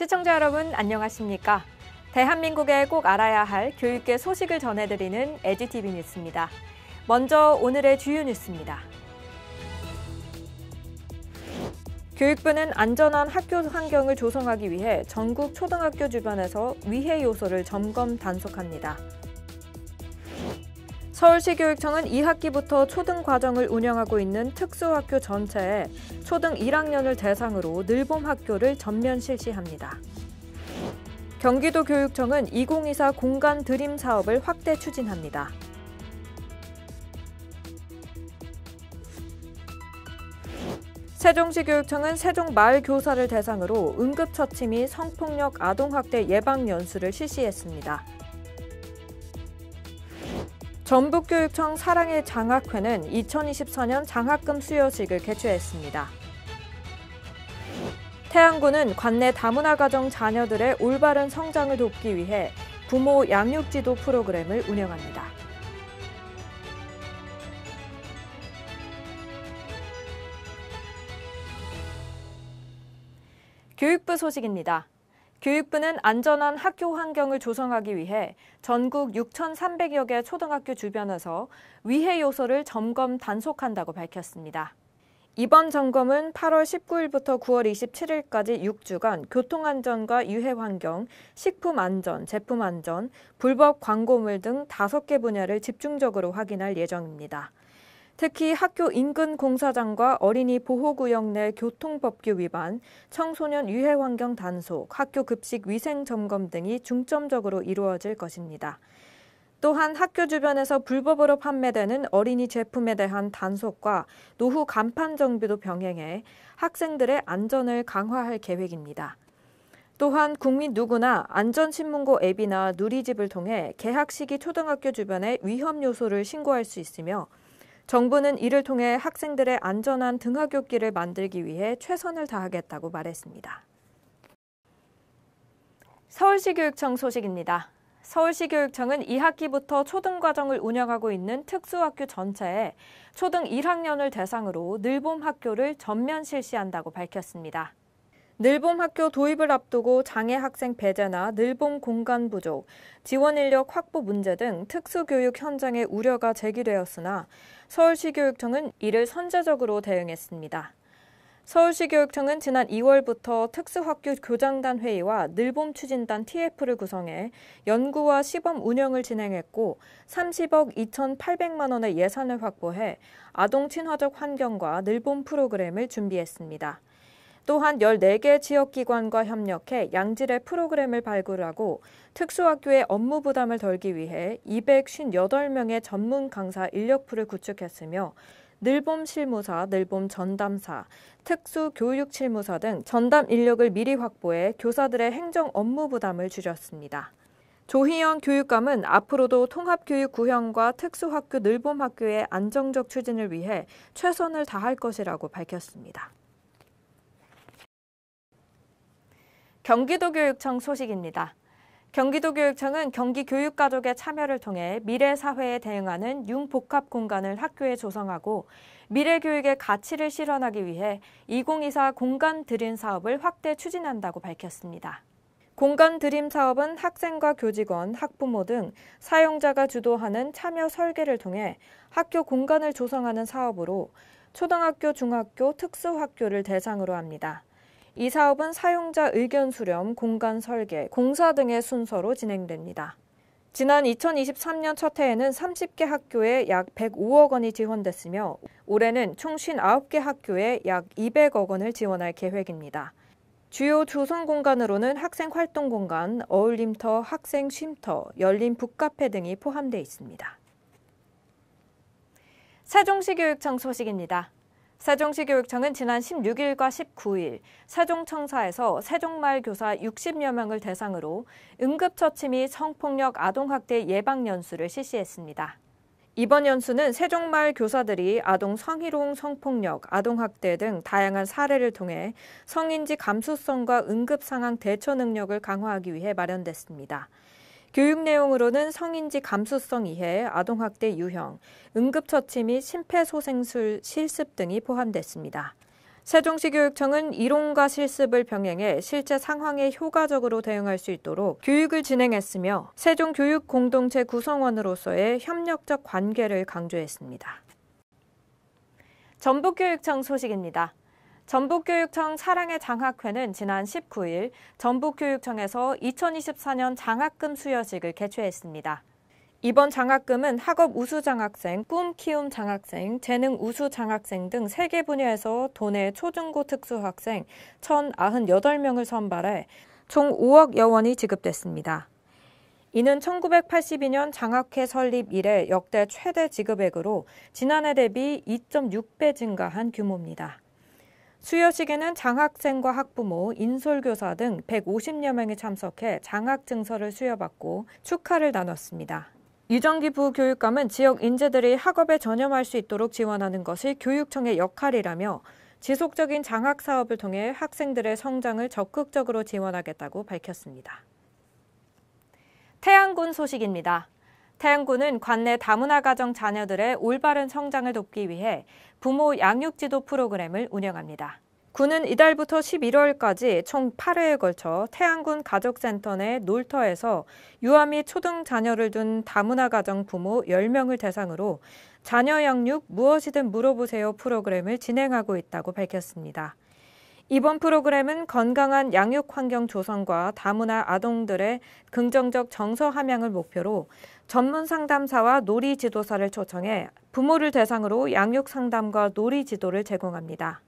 시청자 여러분 안녕하십니까? 대한민국에 꼭 알아야 할 교육계 소식을 전해드리는 에듀티비 뉴스입니다. 먼저 오늘의 주요 뉴스입니다. 교육부는 안전한 학교 환경을 조성하기 위해 전국 초등학교 주변에서 위해 요소를 점검 단속합니다. 서울시교육청은 2학기부터 초등 과정을 운영하고 있는 특수학교 전체에 초등 1학년을 대상으로 늘봄 학교를 전면 실시합니다. 경기도교육청은 2024 공간 드림 사업을 확대 추진합니다. 세종시교육청은 세종 마을 교사를 대상으로 응급처치 및 성폭력 아동학대 예방 연수를 실시했습니다. 전북교육청 사랑의 장학회는 2024년 장학금 수여식을 개최했습니다. 태안군은 관내 다문화 가정 자녀들의 올바른 성장을 돕기 위해 부모 양육지도 프로그램을 운영합니다. 교육부 소식입니다. 교육부는 안전한 학교 환경을 조성하기 위해 전국 6,300여 개 초등학교 주변에서 위해 요소를 점검 단속한다고 밝혔습니다. 이번 점검은 8월 19일부터 9월 27일까지 6주간 교통안전과 유해환경, 식품안전, 제품안전, 불법 광고물 등 5개 분야를 집중적으로 확인할 예정입니다. 특히 학교 인근 공사장과 어린이 보호구역 내 교통법규 위반, 청소년 유해환경 단속, 학교 급식 위생 점검 등이 중점적으로 이루어질 것입니다. 또한 학교 주변에서 불법으로 판매되는 어린이 제품에 대한 단속과 노후 간판 정비도 병행해 학생들의 안전을 강화할 계획입니다. 또한 국민 누구나 안전신문고 앱이나 누리집을 통해 개학 시기 초등학교 주변의 위험 요소를 신고할 수 있으며 정부는 이를 통해 학생들의 안전한 등하굣길을 만들기 위해 최선을 다하겠다고 말했습니다. 서울시교육청 소식입니다. 서울시교육청은 2학기부터 초등과정을 운영하고 있는 특수학교 전체에 초등 1학년을 대상으로 늘봄 학교를 전면 실시한다고 밝혔습니다. 늘봄 학교 도입을 앞두고 장애 학생 배제나 늘봄 공간 부족, 지원 인력 확보 문제 등 특수교육 현장의 우려가 제기되었으나 서울시교육청은 이를 선제적으로 대응했습니다. 서울시교육청은 지난 2월부터 특수학교 교장단 회의와 늘봄 추진단 TF를 구성해 연구와 시범 운영을 진행했고 30억 2,800만 원의 예산을 확보해 아동 친화적 환경과 늘봄 프로그램을 준비했습니다. 또한 14개 지역기관과 협력해 양질의 프로그램을 발굴하고 특수학교의 업무 부담을 덜기 위해 258명의 전문 강사 인력풀을 구축했으며 늘봄 실무사, 늘봄 전담사, 특수교육실무사 등 전담 인력을 미리 확보해 교사들의 행정 업무 부담을 줄였습니다. 조희영 교육감은 앞으로도 통합교육 구형과 특수학교 늘봄 학교의 안정적 추진을 위해 최선을 다할 것이라고 밝혔습니다. 경기도교육청 소식입니다. 경기도교육청은 경기교육가족의 참여를 통해 미래사회에 대응하는 융복합 공간을 학교에 조성하고 미래교육의 가치를 실현하기 위해 2024 공간 드림 사업을 확대 추진한다고 밝혔습니다. 공간 드림 사업은 학생과 교직원, 학부모 등 사용자가 주도하는 참여 설계를 통해 학교 공간을 조성하는 사업으로 초등학교, 중학교, 특수학교를 대상으로 합니다. 이 사업은 사용자 의견 수렴, 공간 설계, 공사 등의 순서로 진행됩니다. 지난 2023년 첫 해에는 30개 학교에 약 105억 원이 지원됐으며 올해는 총 59개 학교에 약 200억 원을 지원할 계획입니다. 주요 조성 공간으로는 학생 활동 공간, 어울림터, 학생 쉼터, 열린 북카페 등이 포함되어 있습니다. 세종시교육청 소식입니다. 세종시교육청은 지난 16일과 19일 세종청사에서 세종마을 교사 60여 명을 대상으로 응급처치 및 성폭력 아동학대 예방 연수를 실시했습니다. 이번 연수는 세종마을 교사들이 아동 성희롱, 성폭력, 아동학대 등 다양한 사례를 통해 성인지 감수성과 응급상황 대처 능력을 강화하기 위해 마련됐습니다. 교육 내용으로는 성인지 감수성 이해, 아동학대 유형, 응급처치 및 심폐소생술 실습 등이 포함됐습니다. 세종시교육청은 이론과 실습을 병행해 실제 상황에 효과적으로 대응할 수 있도록 교육을 진행했으며 세종교육공동체 구성원으로서의 협력적 관계를 강조했습니다. 전북교육청 소식입니다. 전북교육청 사랑의 장학회는 지난 19일 전북교육청에서 2024년 장학금 수여식을 개최했습니다. 이번 장학금은 학업 우수 장학생, 꿈 키움 장학생, 재능 우수 장학생 등 3개 분야에서 도내 초중고 특수학생 1,098명을 선발해 총 5억여 원이 지급됐습니다. 이는 1982년 장학회 설립 이래 역대 최대 지급액으로 지난해 대비 2.6배 증가한 규모입니다. 수여식에는 장학생과 학부모, 인솔교사 등 150여 명이 참석해 장학증서를 수여받고 축하를 나눴습니다. 유정기 부교육감은 지역 인재들이 학업에 전념할 수 있도록 지원하는 것이 교육청의 역할이라며 지속적인 장학 사업을 통해 학생들의 성장을 적극적으로 지원하겠다고 밝혔습니다. 태안군 소식입니다. 태안군은 관내 다문화 가정 자녀들의 올바른 성장을 돕기 위해 부모 양육 지도 프로그램을 운영합니다. 군은 이달부터 11월까지 총 8회에 걸쳐 태안군 가족센터 내 놀터에서 유아 및 초등 자녀를 둔 다문화 가정 부모 10명을 대상으로 자녀 양육 무엇이든 물어보세요 프로그램을 진행하고 있다고 밝혔습니다. 이번 프로그램은 건강한 양육 환경 조성과 다문화 아동들의 긍정적 정서 함양을 목표로 전문 상담사와 놀이 지도사를 초청해 부모를 대상으로 양육 상담과 놀이 지도를 제공합니다.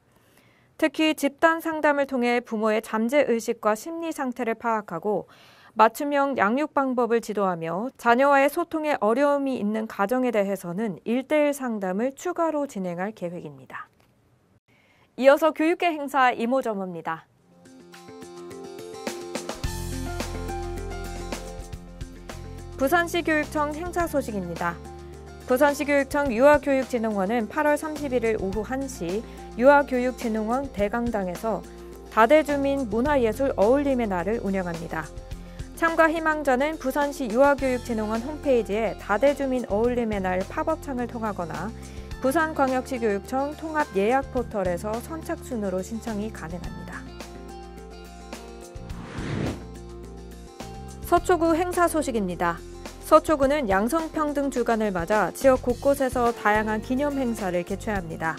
특히 집단 상담을 통해 부모의 잠재의식과 심리 상태를 파악하고 맞춤형 양육 방법을 지도하며 자녀와의 소통에 어려움이 있는 가정에 대해서는 1:1 상담을 추가로 진행할 계획입니다. 이어서 교육계 행사 이모저모입니다. 부산시 교육청 행사 소식입니다. 부산시 교육청 유아교육진흥원은 8월 31일 오후 1시 유아교육진흥원 대강당에서 다대주민 문화예술 어울림의 날을 운영합니다. 참가 희망자는 부산시 유아교육진흥원 홈페이지에 다대주민 어울림의 날 팝업창을 통하거나 부산광역시 교육청 통합 예약 포털에서 선착순으로 신청이 가능합니다. 서초구 행사 소식입니다. 서초구는 양성평등 주간을 맞아 지역 곳곳에서 다양한 기념 행사를 개최합니다.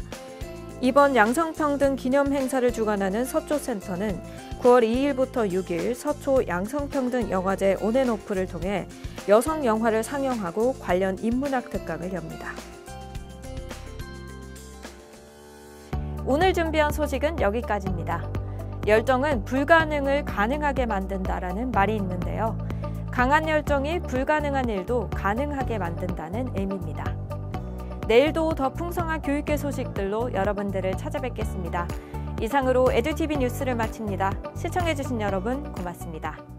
이번 양성평등 기념 행사를 주관하는 서초센터는 9월 2일부터 6일 서초 양성평등 영화제 온앤오프를 통해 여성 영화를 상영하고 관련 인문학 특강을 엽니다. 오늘 준비한 소식은 여기까지입니다. 열정은 불가능을 가능하게 만든다라는 말이 있는데요. 강한 열정이 불가능한 일도 가능하게 만든다는 의미입니다. 내일도 더 풍성한 교육계 소식들로 여러분들을 찾아뵙겠습니다. 이상으로 에듀티비 뉴스를 마칩니다. 시청해주신 여러분 고맙습니다.